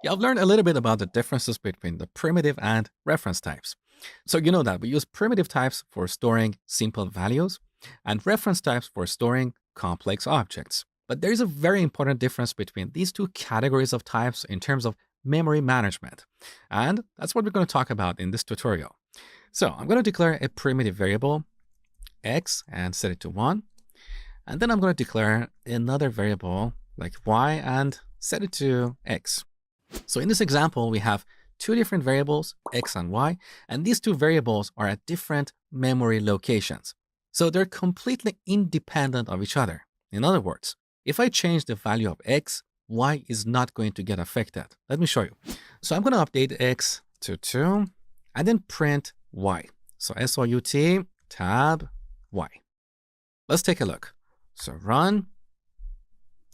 Yeah, I've learned a little bit about the differences between the primitive and reference types. So you know that we use primitive types for storing simple values and reference types for storing complex objects. But there is a very important difference between these two categories of types in terms of memory management. And that's what we're going to talk about in this tutorial. So I'm going to declare a primitive variable, x, and set it to 1. And then I'm going to declare another variable like y and set it to x. So in this example, we have two different variables, x and y, and these two variables are at different memory locations. So they're completely independent of each other. In other words, if I change the value of x, y is not going to get affected. Let me show you. So I'm going to update x to 2 and then print y. So SOUT tab y. Let's take a look. So run.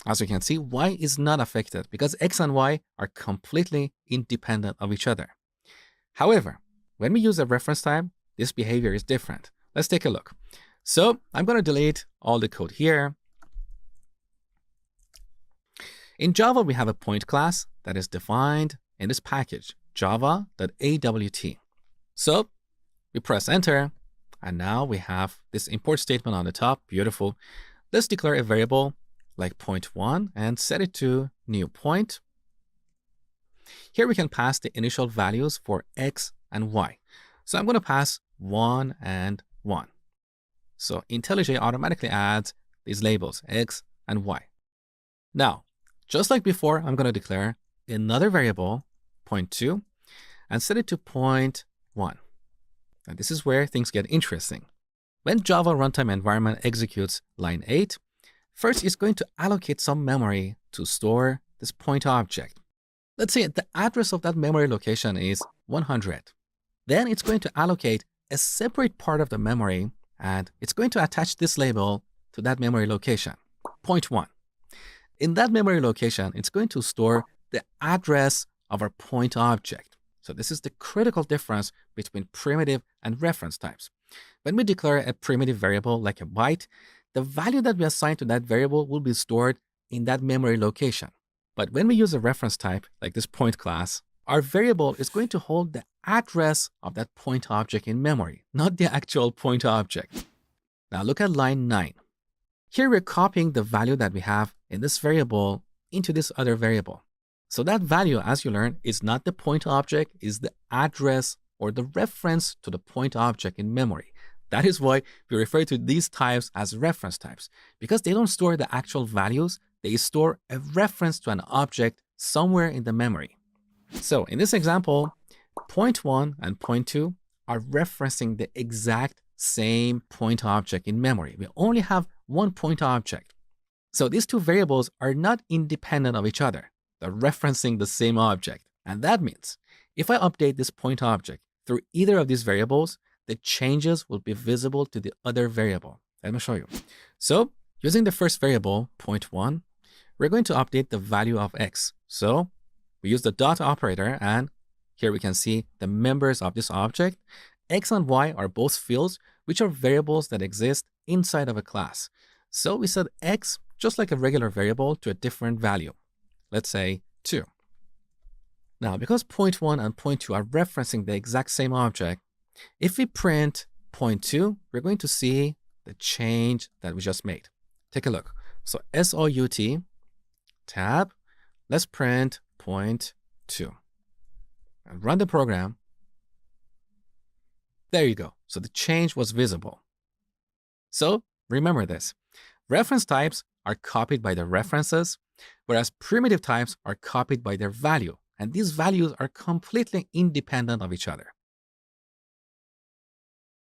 As you can see, y is not affected because x and y are completely independent of each other. However, when we use a reference type, this behavior is different. Let's take a look. So I'm going to delete all the code here. In Java, we have a point class that is defined in this package, java.awt. So we press enter, and now we have this import statement on the top. Beautiful. Let's declare a variable like point1 and set it to new point. Here we can pass the initial values for x and y. So I'm going to pass 1 and 1. So IntelliJ automatically adds these labels, x and y. Now, just like before, I'm going to declare another variable, point2, and set it to point1. And this is where things get interesting. When Java runtime environment executes line 8, first, it's going to allocate some memory to store this point object. Let's say the address of that memory location is 100. Then it's going to allocate a separate part of the memory, and it's going to attach this label to that memory location, point 1. In that memory location, it's going to store the address of our point object. So this is the critical difference between primitive and reference types. When we declare a primitive variable like a byte, the value that we assign to that variable will be stored in that memory location. But when we use a reference type, like this point class, our variable is going to hold the address of that point object in memory, not the actual point object. Now look at line 9. Here we're copying the value that we have in this variable into this other variable. So that value, as you learn, is not the point object, is the address or the reference to the point object in memory. That is why we refer to these types as reference types, because they don't store the actual values, they store a reference to an object somewhere in the memory. So in this example, point 1 and point 2 are referencing the exact same point object in memory. We only have one point object. So these two variables are not independent of each other. They're referencing the same object. And that means if I update this point object through either of these variables, the changes will be visible to the other variable. Let me show you. So using the first variable, point 1, we're going to update the value of x. So we use the dot operator, and here we can see the members of this object. X and y are both fields, which are variables that exist inside of a class. So we set x, just like a regular variable, to a different value. Let's say 2. Now, because point 1 and point 2 are referencing the exact same object, if we print point 2, we're going to see the change that we just made. Take a look. So SOUT tab, let's print point 2 and run the program. There you go. So the change was visible. So remember this. Reference types are copied by their references, whereas primitive types are copied by their value. And these values are completely independent of each other.